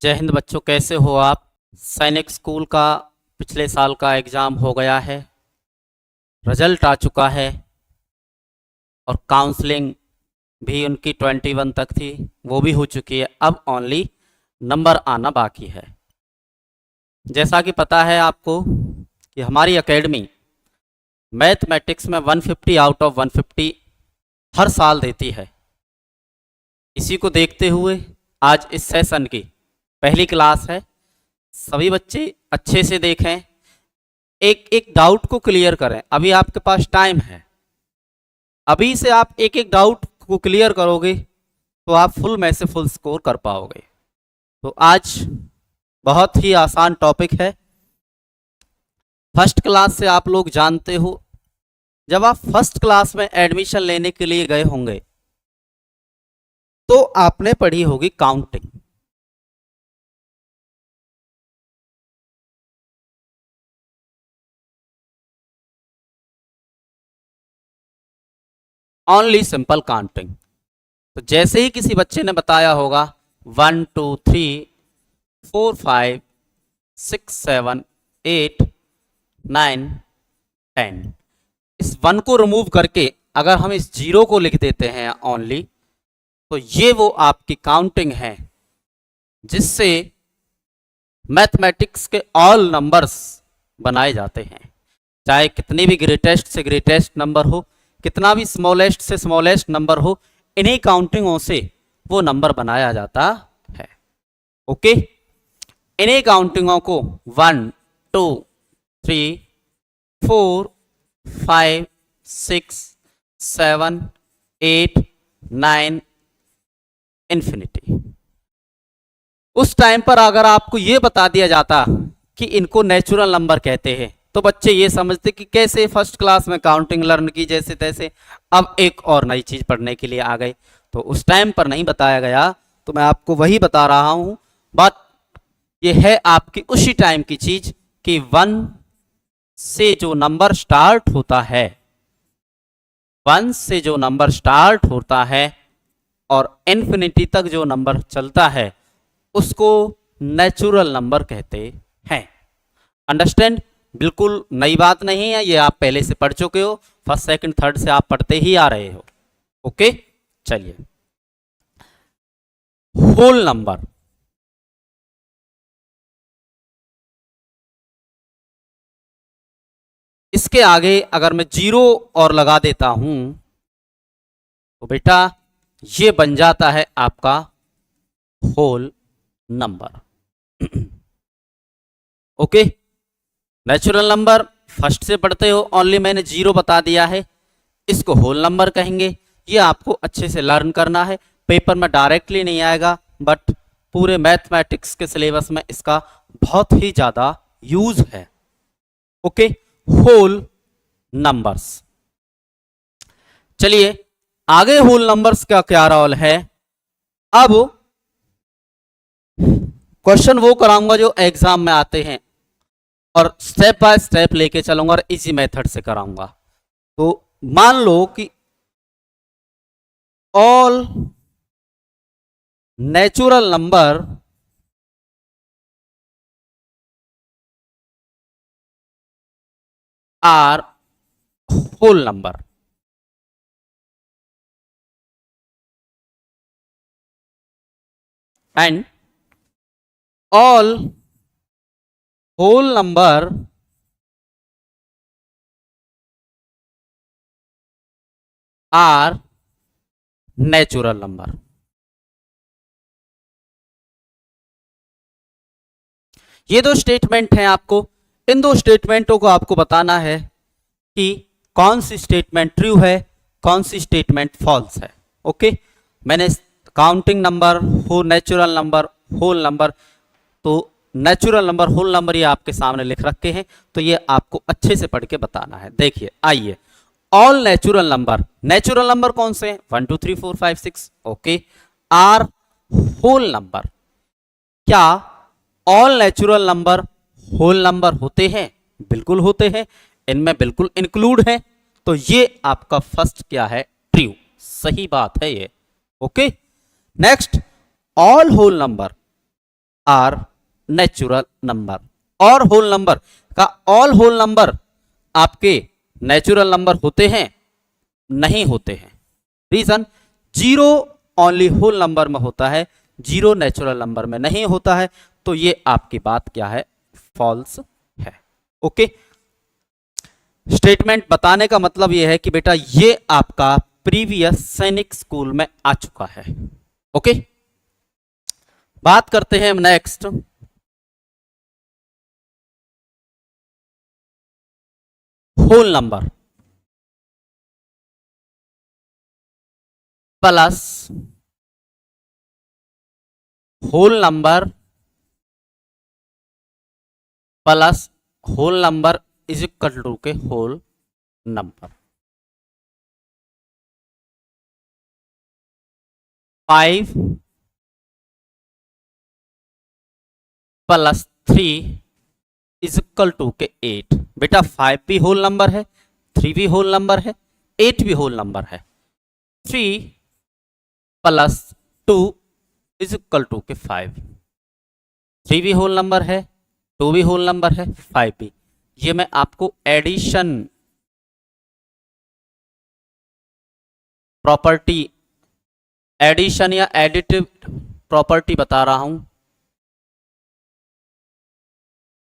जय हिंद बच्चों, कैसे हो आप। सैनिक स्कूल का पिछले साल का एग्ज़ाम हो गया है, रिजल्ट आ चुका है और काउंसलिंग भी उनकी 21 तक थी, वो भी हो चुकी है। अब ओनली नंबर आना बाकी है। जैसा कि पता है आपको कि हमारी एकेडमी मैथमेटिक्स में 150 आउट ऑफ 150 हर साल देती है। इसी को देखते हुए आज इस सेशन की पहली क्लास है। सभी बच्चे अच्छे से देखें, एक एक डाउट को क्लियर करें। अभी आपके पास टाइम है, अभी से आप एक एक डाउट को क्लियर करोगे तो आप फुल में से फुल स्कोर कर पाओगे। तो आज बहुत ही आसान टॉपिक है। फर्स्ट क्लास से आप लोग जानते हो, जब आप फर्स्ट क्लास में एडमिशन लेने के लिए गए होंगे तो आपने पढ़ी होगी काउंटिंग। Only simple counting. तो जैसे ही किसी बच्चे ने बताया होगा 1 2 3 4 5 6 7 8 9 10, इस 1 को रिमूव करके अगर हम इस 0 को लिख देते हैं ओनली, तो ये वो आपकी काउंटिंग है जिससे मैथमेटिक्स के ऑल नंबर्स बनाए जाते हैं। चाहे कितनी भी ग्रेटेस्ट से ग्रेटेस्ट नंबर हो, कितना भी स्मॉलेस्ट से स्मॉलेस्ट नंबर हो, इन्हीं काउंटिंगों से वो नंबर बनाया जाता है। ओके, इन्हीं काउंटिंगों को 1 2 3 4 5 6 7 8 9 इन्फिनिटी। उस टाइम पर अगर आपको ये बता दिया जाता कि इनको नेचुरल नंबर कहते हैं तो बच्चे ये समझते कि कैसे फर्स्ट क्लास में काउंटिंग लर्न की जैसे तैसे, अब एक और नई चीज पढ़ने के लिए आ गए। तो उस टाइम पर नहीं बताया गया, तो मैं आपको वही बता रहा हूं। बात ये है आपकी उसी टाइम की चीज कि 1 से जो नंबर स्टार्ट होता है, 1 से जो नंबर स्टार्ट होता है और इन्फिनिटी तक जो नंबर चलता है उसको नेचुरल नंबर कहते हैं। अंडरस्टैंड? बिल्कुल नई बात नहीं है, ये आप पहले से पढ़ चुके हो, फर्स्ट सेकंड थर्ड से आप पढ़ते ही आ रहे हो। ओके, चलिए। होल नंबर, इसके आगे अगर मैं 0 और लगा देता हूं तो बेटा ये बन जाता है आपका whole number. Okay, natural number first से पढ़ते हो, ओनली मैंने 0 बता दिया है, इसको होल नंबर कहेंगे। ये आपको अच्छे से लर्न करना है, पेपर में डायरेक्टली नहीं आएगा बट पूरे मैथमेटिक्स के सिलेबस में इसका बहुत ही ज्यादा यूज है। Okay, whole numbers. चलिए आगे, होल नंबर्स का क्या रोल है। अब क्वेश्चन वो कराऊंगा जो एग्जाम में आते हैं और स्टेप बाय स्टेप लेके चलूंगा और इसी मेथड से कराऊंगा। तो मान लो कि all natural number are whole number. And all whole number are natural number. ये दो स्टेटमेंट हैं, आपको इन दो स्टेटमेंटों को आपको बताना है कि कौन सी स्टेटमेंट ट्रू है, कौन सी स्टेटमेंट फॉल्स है। ओके, मैंने काउंटिंग नंबर, हो नेचुरल नंबर, होल नंबर, तो नेचुरल नंबर होल नंबर ये आपके सामने लिख रखे हैं, तो ये आपको अच्छे से पढ़ के बताना है। देखिए, आइए, ऑल नेचुरल नंबर कौन से हैं? 1 2 3 4 5 6। Okay, are whole number. क्या all natural number whole number होते हैं? बिल्कुल होते हैं, इनमें बिल्कुल इंक्लूड है। तो ये आपका फर्स्ट क्या है? ट्रू, सही बात है ये। Okay, next, all whole number are natural number. और होल नंबर का ऑल होल नंबर आपके नेचुरल नंबर होते हैं? नहीं होते हैं। Reason, zero only whole number में होता है, जीरो नेचुरल नंबर में नहीं होता है। तो ये आपकी बात क्या है? फॉल्स है। ओके, स्टेटमेंट बताने का मतलब यह है कि बेटा ये आपका प्रीवियस सैनिक स्कूल में आ चुका है। ओके, बात करते हैं next, whole number plus whole number plus whole number is equal to के whole number. 5 plus 3 is equal to के 8। बेटा 5 भी होल नंबर है, 3 भी होल नंबर है, 8 भी होल नंबर है। 3 प्लस 2 इज इक्वल टू के 5। 3 भी होल नंबर है, 2 भी होल नंबर है, 5 भी। ये मैं आपको एडिशन प्रॉपर्टी, एडिशन या एडिटिव प्रॉपर्टी बता रहा हूं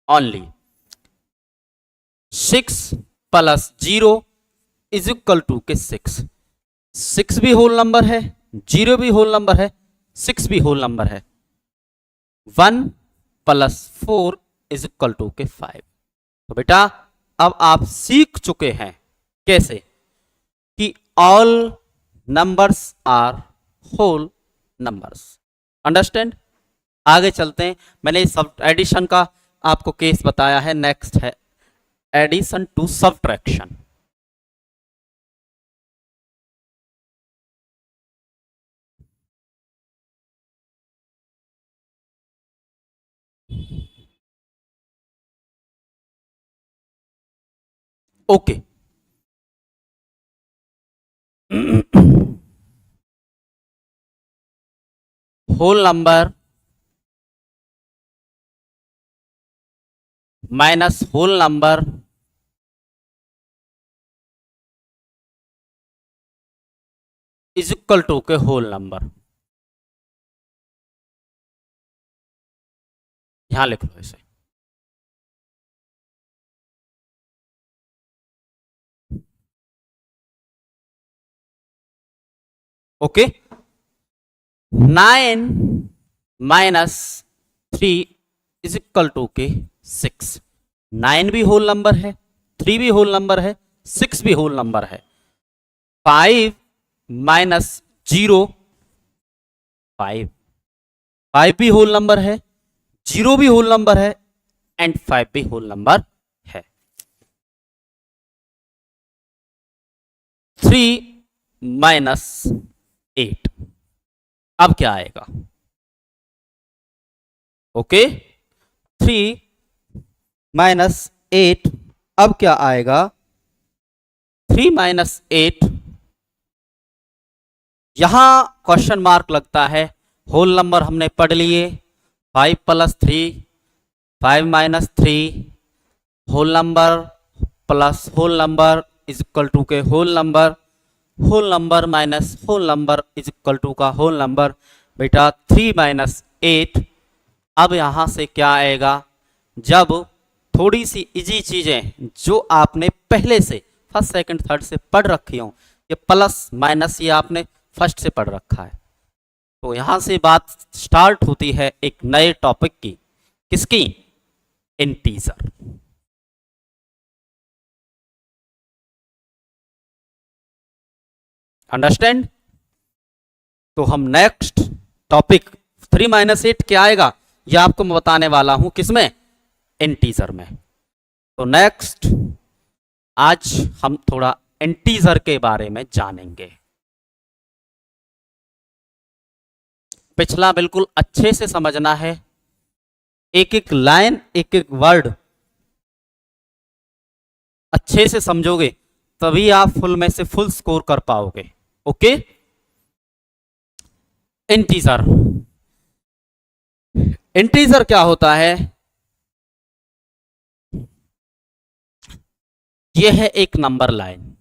only. 6 plus 0 is equal to के 6। 6 भी होल नंबर है, 0 भी होल नंबर है, 6 भी होल नंबर है। 1 प्लस 4 इज इक्वल टू के 5। तो बेटा अब आप सीख चुके हैं कैसे कि all numbers are whole numbers. Understand? आगे चलते हैं। मैंने सब एडिशन का आपको केस बताया है। नेक्स्ट है addition to subtraction. Okay, whole number minus whole number is equal to के होल नंबर। यहां लिख लो इसे। Okay, 9 minus 3 is equal to के 6। 9 भी होल नंबर है, 3 भी होल नंबर है, 6 भी होल नंबर है। 5 माइनस 0, 5 भी होल नंबर है, 0 भी होल नंबर है एंड 5 भी होल नंबर है। 3 माइनस 8, अब क्या आएगा? ओके, 3 माइनस 8, अब क्या आएगा? 3 माइनस 8, यहां क्वेश्चन मार्क लगता है। होल नंबर हमने पढ़ लिए, 5 plus 3, 5 minus 3, whole number plus whole number is equal to के whole number, whole number minus whole number is equal to का होल नंबर। बेटा 3 माइनस 8, अब यहां से क्या आएगा? जब थोड़ी सी इजी चीजें जो आपने पहले से फर्स्ट सेकंड थर्ड से पढ़ रखी हो, ये प्लस माइनस ये आपने फर्स्ट से पढ़ रखा है, तो यहां से बात स्टार्ट होती है एक नए टॉपिक की। किसकी? इंटीजर। अंडरस्टैंड? तो हम नेक्स्ट टॉपिक 3 माइनस 8 क्या आएगा यह आपको मैं बताने वाला हूं। किसमें? इंटीजर में। तो नेक्स्ट आज हम थोड़ा इंटीजर के बारे में जानेंगे। पिछला बिल्कुल अच्छे से समझना है, एक एक लाइन एक एक वर्ड अच्छे से समझोगे तभी आप फुल में से फुल स्कोर कर पाओगे। ओके, इंटीजर इंटीजर क्या होता है? यह है एक नंबर लाइन।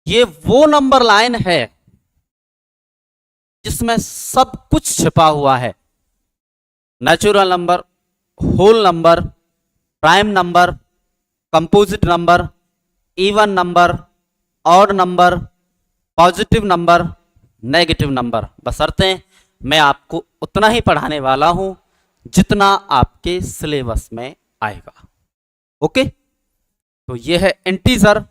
ये वो नंबर लाइन है जिसमें सब कुछ छिपा हुआ है। Natural number, whole number, prime number, composite number, even number, odd number, positive number, negative number. बशर्ते मैं आपको उतना ही पढ़ाने वाला हूं जितना आपके सिलेबस में आएगा। ओके, तो ये है इंटीजर,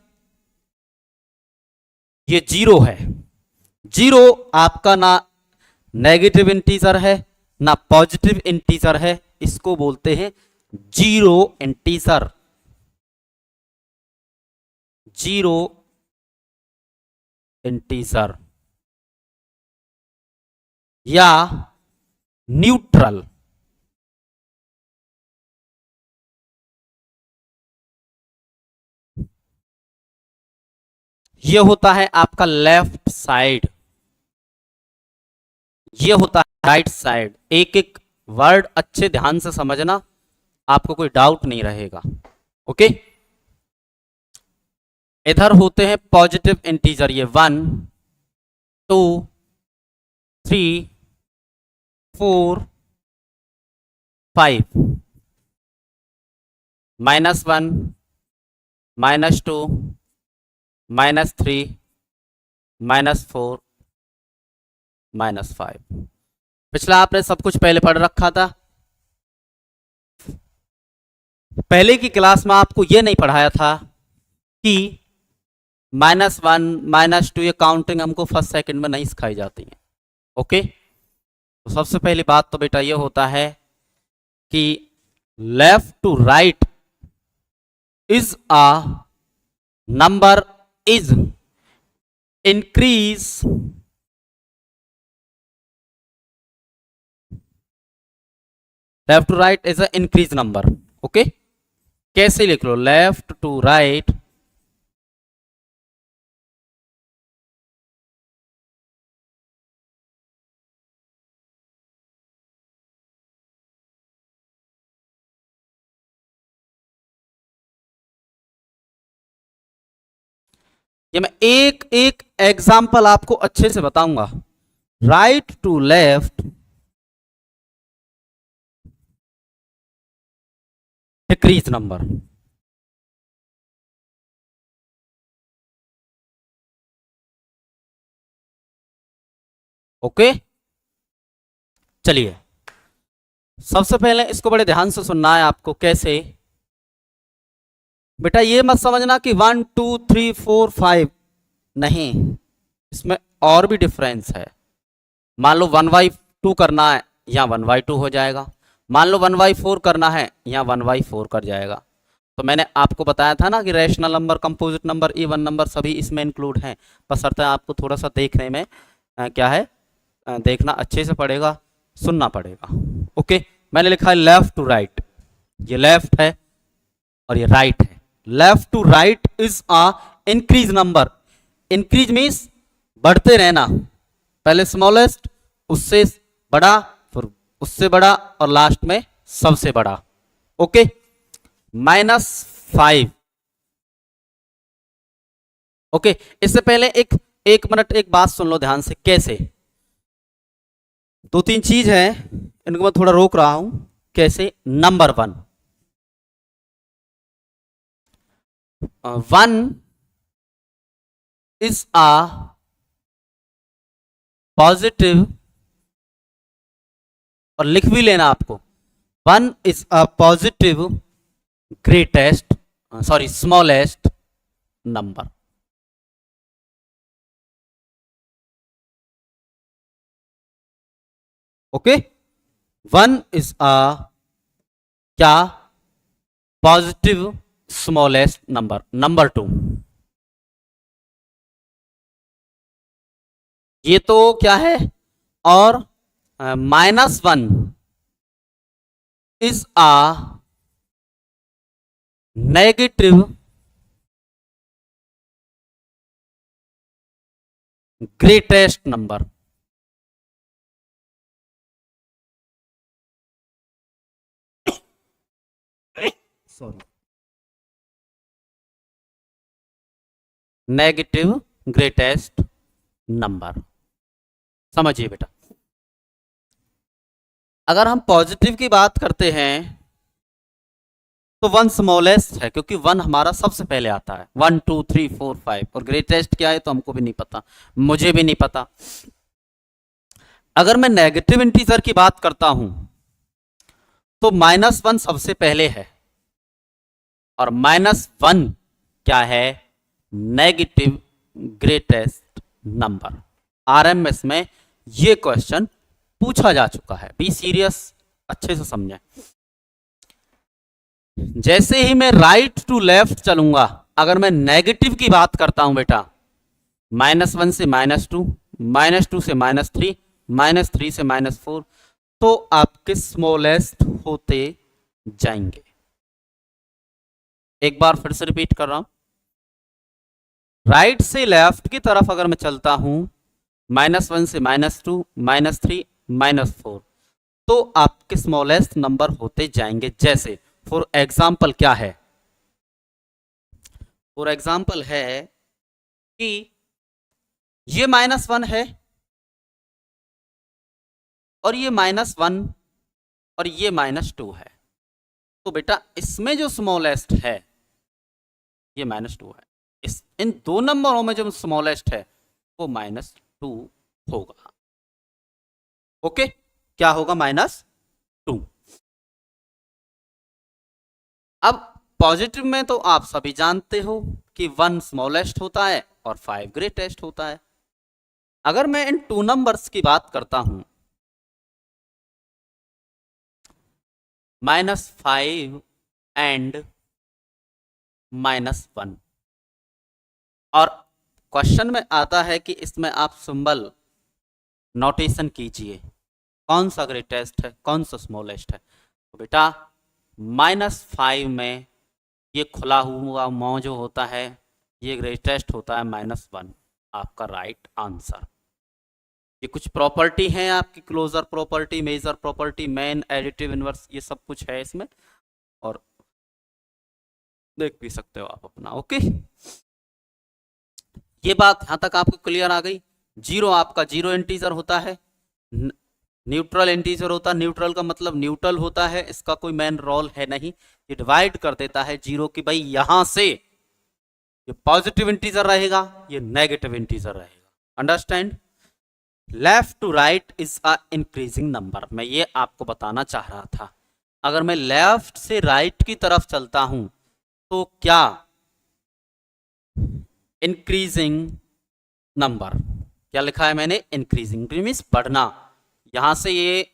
ये जीरो है। जीरो आपका ना नेगेटिव इंटीजर है ना पॉजिटिव इंटीजर है, इसको बोलते हैं जीरो इंटीजर। जीरो इंटीजर या न्यूट्रल। ये होता है आपका लेफ्ट साइड, ये होता है राइट साइड। एक एक वर्ड अच्छे ध्यान से समझना, आपको कोई डाउट नहीं रहेगा। ओके, इधर होते हैं पॉजिटिव इंटीजर, ये 1 2 3 4 5, -1 -2 -3 -4 -5। पिछला आपने सब कुछ पहले पढ़ रखा था। पहले की क्लास में आपको यह नहीं पढ़ाया था कि -1 -2 ये काउंटिंग हमको फर्स्ट सेकंड में नहीं सिखाई जाती है। ओके, तो सबसे पहली बात तो बेटा ये होता है कि left to right is a number is increase left to right is a increase number. Okay, कैसे लिख लो? लेफ्ट टू राइट ये मैं एक एक एग्जाम्पल आपको अच्छे से बताऊंगा। Right to left decrease number. Okay, चलिए सबसे पहले इसको बड़े ध्यान से सुनना है आपको। कैसे? बेटा ये मत समझना कि 1 2 3 4 5 नहीं, इसमें और भी डिफरेंस है। मान लो 1/2 करना है, यहाँ 1/2 हो जाएगा। मान लो 1/4 करना है, यहाँ 1/4 कर जाएगा। तो मैंने आपको बताया था ना कि rational number, composite number, even number सभी इसमें इंक्लूड हैं। बशर्ते आपको थोड़ा सा देखने में क्या है, देखना अच्छे से पड़ेगा, सुनना पड़ेगा। ओके, मैंने लिखा है लेफ्ट टू राइट, ये लेफ्ट है और ये राइट है। Left to right is a increase number. Increase means बढ़ते रहना, पहले स्मॉलेस्ट, उससे बड़ा, फिर उससे बड़ा और लास्ट में सबसे बड़ा। ओके, -5। ओके, इससे पहले एक मिनट एक बात सुन लो ध्यान से। कैसे? 2-3 चीज है, इनको मैं थोड़ा रोक रहा हूं। कैसे? नंबर 1, 1 इज अ पॉजिटिव, और लिख भी लेना आपको, 1 is a positive greatest, sorry smallest number. Okay, 1 is a क्या? Positive smallest number. नंबर 2, ये तो क्या है? और -1 is a negative greatest number. Sorry, negative greatest number. समझिए बेटा, अगर हम पॉजिटिव की बात करते हैं तो वन स्मॉलेस्ट है, क्योंकि वन हमारा सबसे पहले आता है, 1 2 3 4 5, और ग्रेटेस्ट क्या है तो हमको भी नहीं पता, मुझे भी नहीं पता। अगर मैं नेगेटिव इंटीजर की बात करता हूं तो -1 सबसे पहले है, और -1 क्या है, नेगेटिव ग्रेटेस्ट नंबर। आरएमएस में ये क्वेश्चन पूछा जा चुका है, बी सीरियस, अच्छे से समझें। जैसे ही मैं राइट टू लेफ्ट चलूंगा, अगर मैं नेगेटिव की बात करता हूं बेटा, -1 से -2, -2 से -3, -3 से -4, तो आपके स्मॉलेस्ट होते जाएंगे। एक बार फिर से रिपीट कर रहा हूं, राइट से लेफ्ट की तरफ अगर मैं चलता हूं, -1 से -2, -3, -4, तो आपके स्मॉलेस्ट नंबर होते जाएंगे। जैसे फॉर एग्जाम्पल क्या है, फॉर एग्जाम्पल है कि ये -1 है, और ये -1, और ये -2 है, तो बेटा इसमें जो स्मॉलेस्ट है ये -2 है, इस इन दो नंबरों में जो स्मॉलेस्ट है वो -2 होगा। ओके, क्या होगा, -2। अब पॉजिटिव में तो आप सभी जानते हो कि 1 स्मॉलेस्ट होता है और 5 ग्रेटेस्ट होता है। अगर मैं इन टू नंबर्स की बात करता हूं, -5 एंड -1, और क्वेश्चन में आता है कि इसमें आप सिंबल नोटेशन कीजिए, कौन सा ग्रेटेस्ट है, कौन सा स्मॉलेस्ट है। तो बेटा -5 में ये खुला हुआ मौ जो होता है ये ग्रेटेस्ट होता है, -1 आपका राइट आंसर। ये कुछ प्रॉपर्टी हैं आपकी, closure property, major property, main, additive inverse, ये सब कुछ है इसमें, और देख भी सकते हो आप अपना। ओके, ये बात यहां तक आपको क्लियर आ गई। जीरो आपका जीरो इंटीजर होता है, न्यूट्रल इंटीजर होता है, न्यूट्रल का मतलब न्यूट्रल होता है, इसका कोई मेन रोल है नहीं, ये डिवाइड कर देता है जीरो की, भाई यहां से ये पॉजिटिव इंटीजर रहेगा, ये नेगेटिव इंटीजर रहेगा। Understand? Left to right is a increasing number, मैं ये आपको बताना चाह रहा था। अगर मैं लेफ्ट से राइट की तरफ चलता हूं तो क्या इंक्रीजिंग नंबर, क्या लिखा है मैंने, इंक्रीजिंग मीन्स बढ़ना। यहां से ये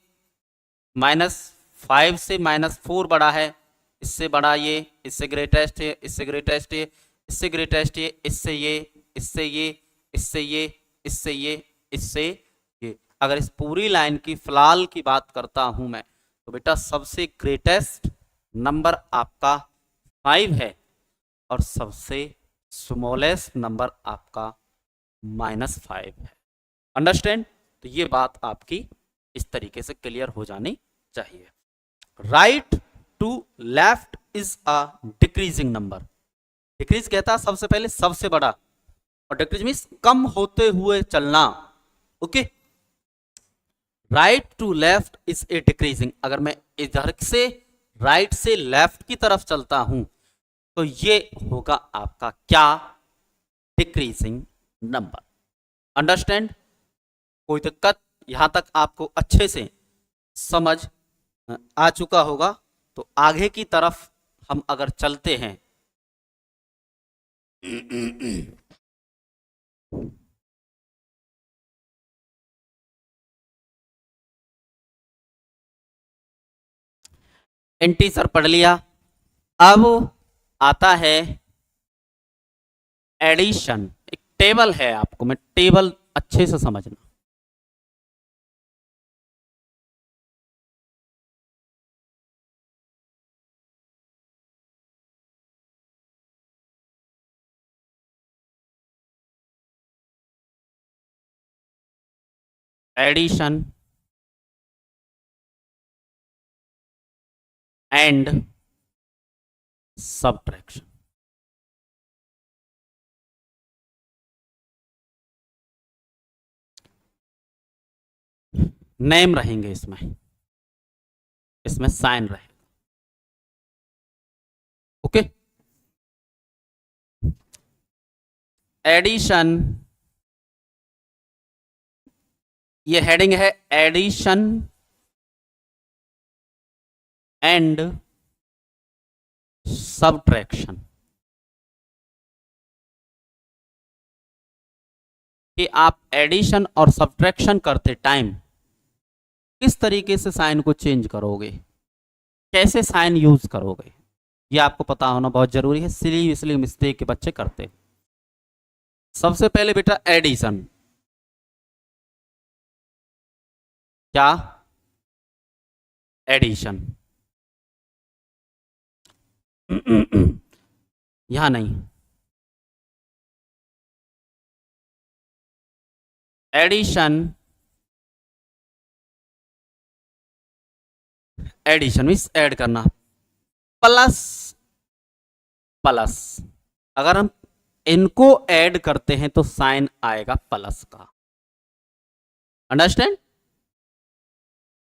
-5 से -4 बड़ा है, इससे बड़ा ये, इससे ग्रेटेस्ट है, इससे ग्रेटेस्ट है, इससे ग्रेटेस्ट है, इससे ये, इससे ये, इससे ये, इससे ये, इससे ये। अगर इस पूरी लाइन की फिलहाल की बात करता हूं मैं, तो बेटा सबसे ग्रेटेस्ट नंबर आपका 5 है, और सबसे स्मॉलेस्ट नंबर आपका -5 है। अंडरस्टैंड? तो ये बात आपकी इस तरीके से क्लियर हो जानी चाहिए। Right to left is a decreasing number. Decrease कहता है सबसे पहले सबसे बड़ा, और डिक्रीज मीन्स कम होते हुए चलना। Okay, right to left is a decreasing, अगर मैं इधर से राइट से लेफ्ट की तरफ चलता हूं तो ये होगा आपका क्या, डिक्रीजिंग नंबर। अंडरस्टैंड? कोई दिक्कत? यहां तक आपको अच्छे से समझ आ चुका होगा, तो आगे की तरफ हम अगर चलते हैं इंटीजर पढ़ लिया, अब आता है एडिशन। एक टेबल है, आपको मैं टेबल अच्छे से समझना। Addition and subtraction. नेम रहेंगे इसमें, इसमें साइन रहेगा। ओके, एडिशन, ये हेडिंग है एडिशन एंड सब्ट्रैक्शन, कि आप एडिशन और सब्ट्रैक्शन करते टाइम किस तरीके से साइन को चेंज करोगे, कैसे साइन यूज करोगे, ये आपको पता होना बहुत जरूरी है। सिली मिस्टेक के बच्चे करते हैं। सबसे पहले बेटा एडिशन, क्या एडिशन, यहां नहीं, एडिशन, एडिशन मीन्स ऐड करना, प्लस प्लस, अगर हम इनको ऐड करते हैं तो साइन आएगा प्लस का, अंडरस्टैंड।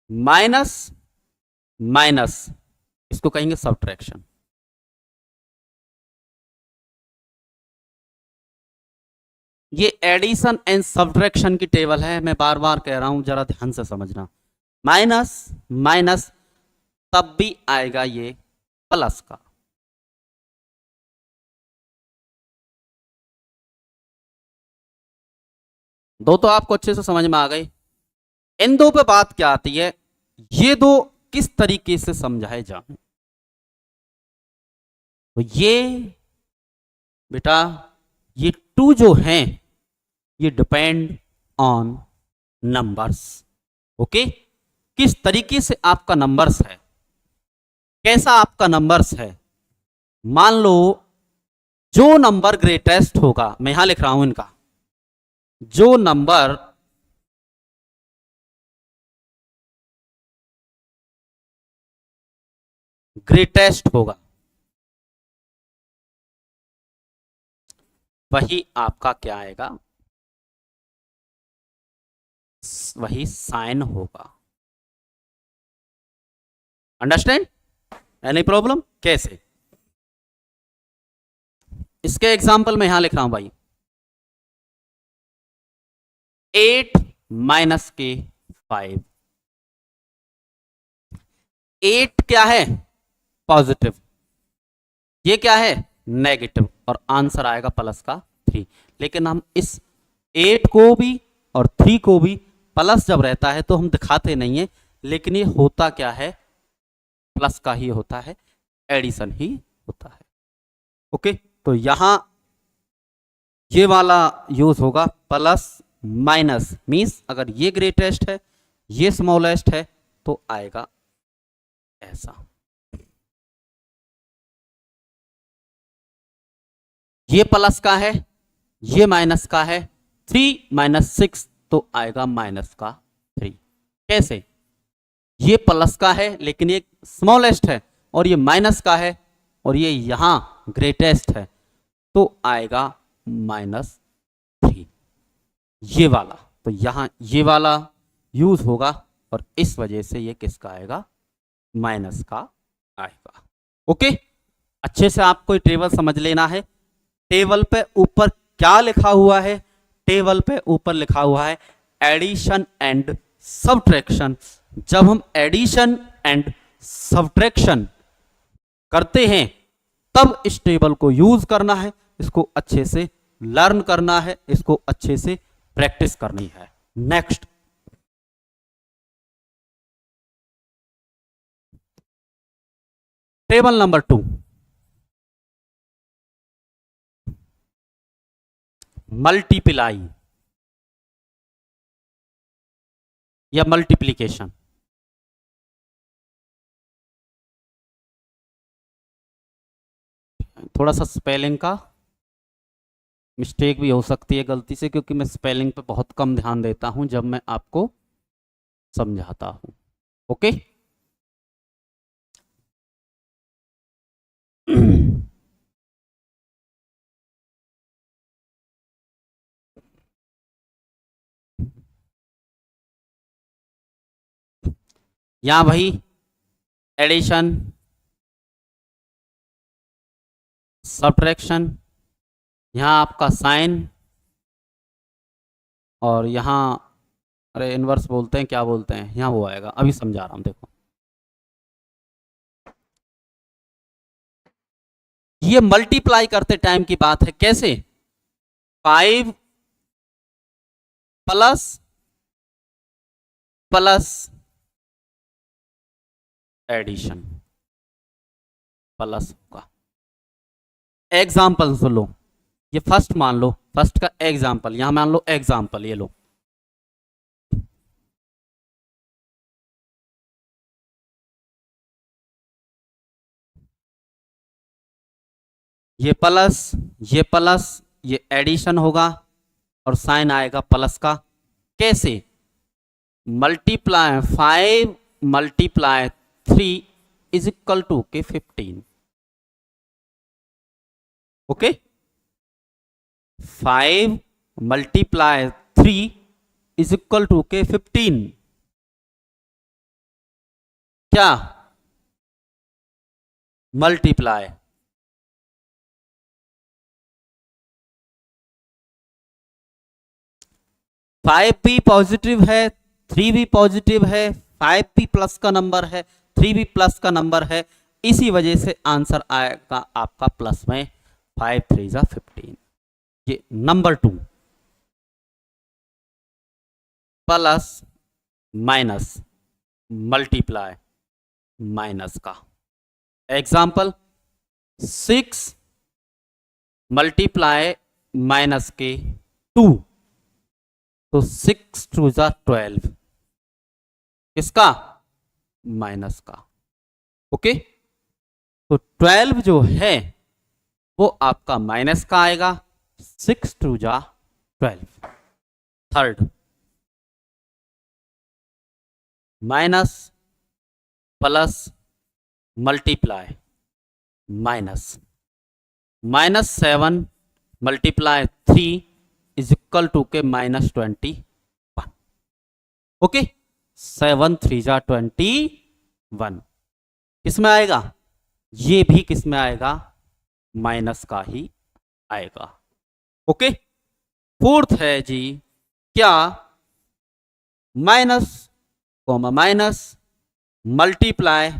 माइनस माइनस, इसको कहेंगे सब्ट्रैक्शन। ये एडिशन एंड सब्ट्रैक्शन की टेबल है, मैं बार बार कह रहा हूं, जरा ध्यान से समझना। माइनस माइनस तब भी आएगा ये प्लस का, दो तो आपको अच्छे से समझ में आ गए। इन दो पे बात क्या आती है, ये दो किस तरीके से समझाए जाएं। तो ये बेटा, ये टू जो हैं ये डिपेंड ऑन नंबर्स। ओके, किस तरीके से आपका नंबर्स है, कैसा आपका नंबर्स है। मान लो जो नंबर ग्रेटेस्ट होगा, मैं यहां लिख रहा हूं इनका, जो नंबर ग्रेटेस्ट होगा वही आपका क्या आएगा, वही साइन होगा। Understand, any problem? कैसे, इसके एग्जाम्पल में यहां लिख रहा हूं भाई, 8 माइनस के 5, 8 क्या है पॉजिटिव, ये क्या है नेगेटिव, और आंसर आएगा प्लस का 3। लेकिन हम इस 8 को भी और 3 को भी प्लस जब रहता है तो हम दिखाते नहीं है, लेकिन ये होता क्या है, प्लस का ही होता है, एडिशन ही होता है। ओके, तो यहां ये वाला यूज होगा प्लस माइनस, मीन्स अगर ये ग्रेटेस्ट है ये स्मॉलेस्ट है तो आएगा ऐसा। ये प्लस का है, ये माइनस का है, 3 माइनस 6 तो आएगा माइनस का 3। कैसे, ये प्लस का है लेकिन ये स्मॉलेस्ट है, और ये माइनस का है और ये यहां ग्रेटेस्ट है, तो आएगा -3, ये वाला। तो यहां ये वाला यूज होगा और इस वजह से ये किसका आएगा, माइनस का आएगा। ओके, अच्छे से आपको टेबल समझ लेना है। टेबल पे ऊपर क्या लिखा हुआ है, टेबल पे ऊपर लिखा हुआ है एडिशन एंड सब्ट्रैक्शन। जब हम एडिशन एंड सब्ट्रैक्शन करते हैं तब इस टेबल को यूज करना है, इसको अच्छे से लर्न करना है, इसको अच्छे से प्रैक्टिस करनी है। नेक्स्ट, टेबल नंबर 2, मल्टीप्लाई या मल्टीप्लीकेशन। थोड़ा सा स्पेलिंग का मिस्टेक भी हो सकती है गलती से, क्योंकि मैं स्पेलिंग पे बहुत कम ध्यान देता हूं जब मैं आपको समझाता हूं। ओके यहां भाई एडिशन, सब्ट्रैक्शन, यहां आपका साइन, और यहां अरे इनवर्स बोलते हैं, क्या बोलते हैं, यहां वो आएगा, अभी समझा रहा हूं देखो। ये मल्टीप्लाई करते टाइम की बात है, कैसे? 5 प्लस प्लस एडिशन प्लस होगा। एग्जाम्पल सुन लो, ये फर्स्ट मान लो, फर्स्ट का एग्जाम्पल, यहां मान लो एग्जाम्पल, ये लो, ये प्लस, ये प्लस, ये एडिशन होगा और साइन आएगा प्लस का। कैसे? Multiply 5 multiply 3 is equal to के 15। Okay, 5 multiply 3 is equal to के 15। क्या? मल्टीप्लाई, फाइव भी पॉजिटिव है, 3 भी पॉजिटिव है, 5 भी प्लस का नंबर है, 3 भी प्लस का नंबर है, इसी वजह से आंसर आएगा आपका प्लस में 5 3 जा 15। ये number 2, plus minus multiply minus का। एग्जाम्पल 6 मल्टीप्लाई माइनस के 2, तो 6 2 जा 12, किसका? माइनस का। ओके, तो 12 जो है वो आपका माइनस का आएगा, 6 2 जा 12। Third, minus plus multiply minus, -7 multiply 3 is equal to के -21। ओके, 7 3 जा 21, किस में आएगा? ये भी किस में आएगा? माइनस का ही आएगा। ओके, फोर्थ है जी, क्या? Minus comma minus multiply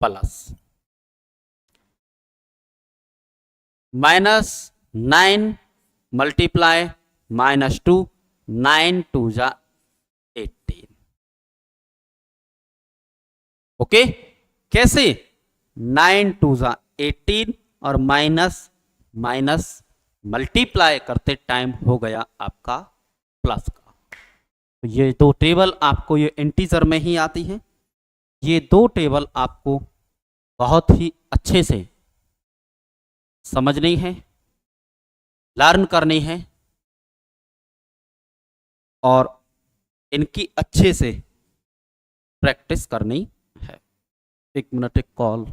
plus, -9 multiply -2, 9 2 जा 18। ओके, कैसे? 9 2 जा 18 और माइनस माइनस मल्टीप्लाई करते टाइम हो गया आपका प्लस का। तो ये दो टेबल आपको ये इंटीजर में ही आती हैं, ये दो टेबल आपको बहुत ही अच्छे से समझनी है, लर्न करनी है और इनकी अच्छे से प्रैक्टिस करनी है। एक मिनट, एक कॉल।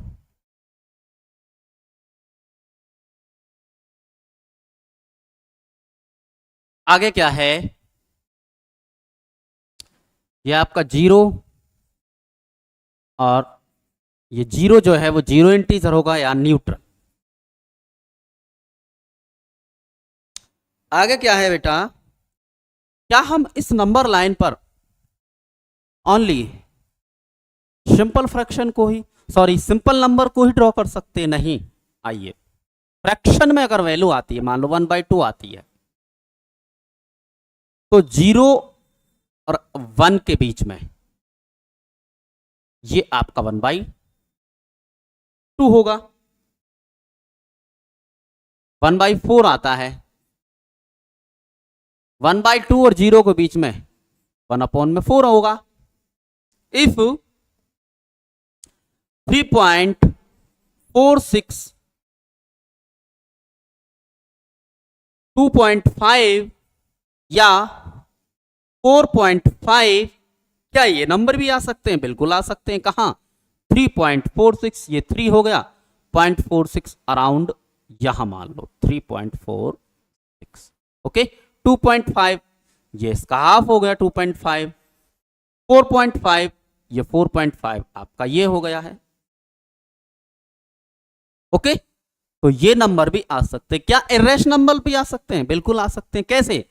आगे क्या है? ये आपका 0, और ये 0 जो है वो 0 इंटीजर होगा या न्यूट्रल। आगे क्या है बेटा? क्या हम इस नंबर लाइन पर ओनली सिंपल फ्रैक्शन को ही, सॉरी सिंपल नंबर को ही ड्रॉ कर सकते? नहीं। आइए, फ्रैक्शन में अगर वैल्यू आती है, मान लो 1/2 आती है, तो 0 और 1 के बीच में ये आपका 1/2 होगा। 1/4 आता है, 1/2 और 0 के बीच में 1/4 होगा। इफ 3.46 2.5 या 4.5, क्या ये नंबर भी आ सकते हैं? बिल्कुल आ सकते हैं। कहां? 3.46, ये 3 हो गया, 0.46 अराउंड यहां मान लो 3.46। ओके, 2.5 ये इसका हाफ हो गया 2.5, 4.5, ये 4.5 आपका ये हो गया है। ओके, तो ये नंबर भी आ सकते हैं। क्या इरेशनल नंबर भी आ सकते हैं? बिल्कुल आ सकते हैं। कैसे?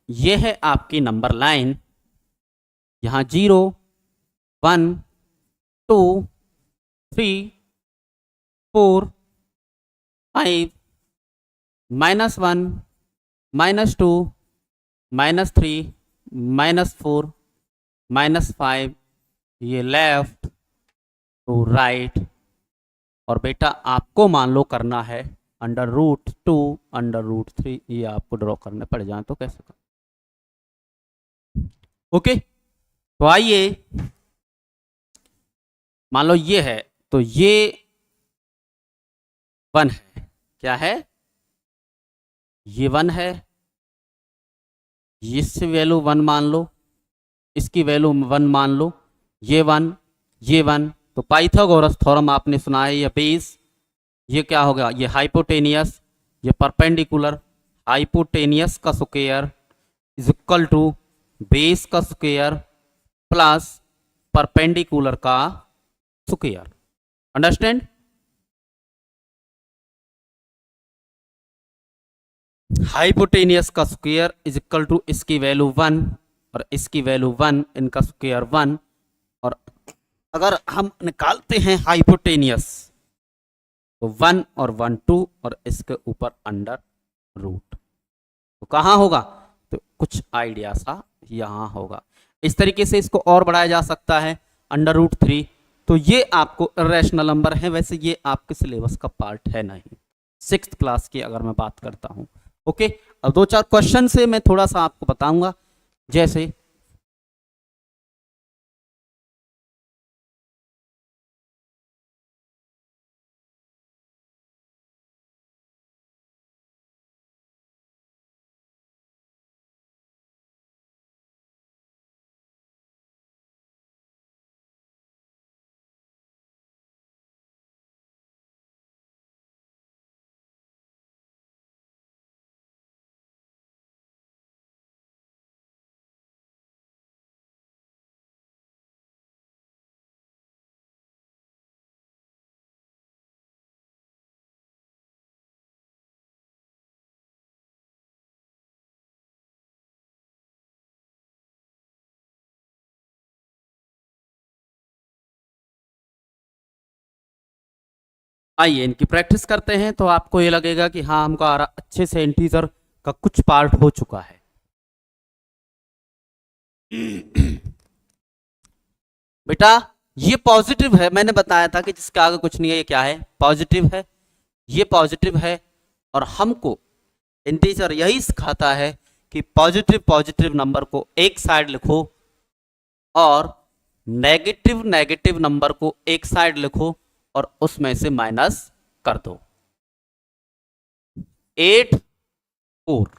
ये है आपकी नंबर लाइन, यहां 0, 1, 2, 3, 4, 5, -1, -2, -3, -4, -5, ये लेफ्ट टू राइट। और बेटा आपको मान लो करना है √2, √3, ये आपको ड्रॉ करने पड़ जाए तो कैसे कर। ओके, तो आइए मान लो ये है, तो ये 1 है। क्या है? ये 1 है, इसकी वैल्यू 1 मान लो, इसकी वैल्यू 1 मान लो, ये 1, ये 1। तो पाइथागोरस थ्योरम आपने सुना है, ये बेस, ये क्या होगा? ये हाइपोटेनियस, ये परपेंडिकुलर, हाइपोटेनियस का square is equal to base का स्क्वायर प्लस परपेंडिकुलर का स्क्वायर। अंडरस्टैंड? हाइपोटेनियस का स्क्वायर इज इक्वल टू इसकी वैल्यू 1 और इसकी वैल्यू 1, इनका स्क्वायर 1। और अगर हम निकालते हैं हाइपोटेनियस तो 1 और 1 2 और इसके ऊपर अंडर रूट, तो कहाँ होगा? तो कुछ आइडिया सा यहां होगा। इस तरीके से इसको और बढ़ाया जा सकता है √3। तो ये आपको इरेशनल नंबर है। वैसे ये आपके सिलेबस का पार्ट है नहीं, 6th क्लास की अगर मैं बात करता हूं। ओके, अब 2-4 क्वेश्चन से मैं थोड़ा सा आपको बताऊंगा। जैसे आइए इनकी प्रैक्टिस करते हैं, तो आपको ये लगेगा कि हाँ हमको अच्छे से इंटीजर का कुछ पार्ट हो चुका है। बेटा ये पॉजिटिव है, मैंने बताया था कि जिसके आगे कुछ नहीं है, ये क्या है? पॉजिटिव है। ये पॉजिटिव है और हमको इंटीजर यही सिखाता है कि पॉजिटिव पॉजिटिव नंबर को एक साइड लिखो और नेगेटिव नेगेटिव नंबर को एक साइड लिखो और उसमें से माइनस कर दो। 8 4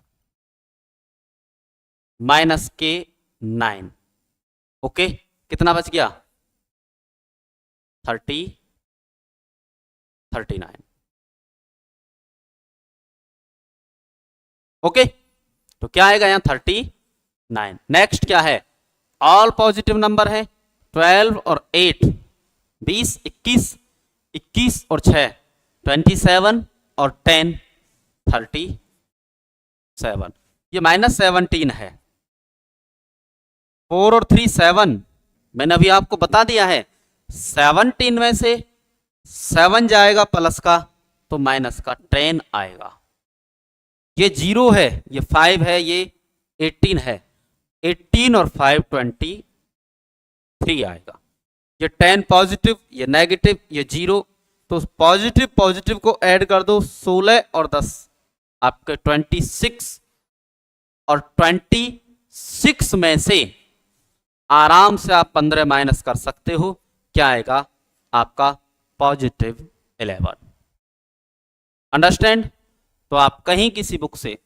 माइनस के 9। ओके, कितना बच गया? 30 39। ओके, तो क्या आएगा यहां? 39। नेक्स्ट क्या है? ऑल पॉजिटिव नंबर है, 12 और 8 20 21 21 और 6 27 और 10 37। ये -17 है। 4 और 3 7, मैंने अभी आपको बता दिया है 17 में से 7 जाएगा प्लस का तो माइनस का 10 आएगा। ये 0 है, ये 5 है, ये 18 है। 18 और 5 23 आएगा। ये 10 पॉजिटिव, ये नेगेटिव, ये 0। तो पॉजिटिव पॉजिटिव को ऐड कर दो, 16 और 10 आपके 26। और 26 में से आराम से आप 15 माइनस कर सकते हो। क्या आएगा? आपका +11। अंडरस्टैंड? तो आप कहीं किसी बुक से,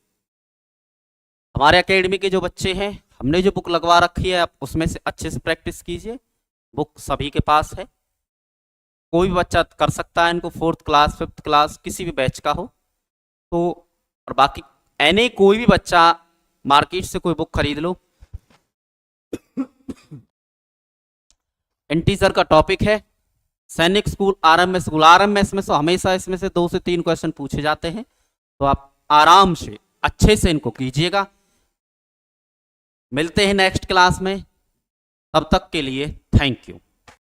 हमारे एकेडमी के जो बच्चे हैं, हमने जो बुक लगवा रखी है आप उसमें से अच्छे से प्रैक्टिस कीजिए। बुक सभी के पास है, कोई भी बच्चा कर सकता है इनको, 4th क्लास 5th क्लास किसी भी बैच का हो। तो और बाकी एनी कोई भी बच्चा मार्केट से कोई बुक खरीद लो, इंटीजर का टॉपिक है, सैनिक स्कूल, आरएमएस स्कूल। आरएमएस में से हमेशा इसमें से 2 से 3 क्वेश्चन पूछे जाते हैं, तो आप आराम से अच्छे से इनको कीजिएगा। मिलते हैं नेक्स्ट क्लास में, तब तक के लिए थैंक यू।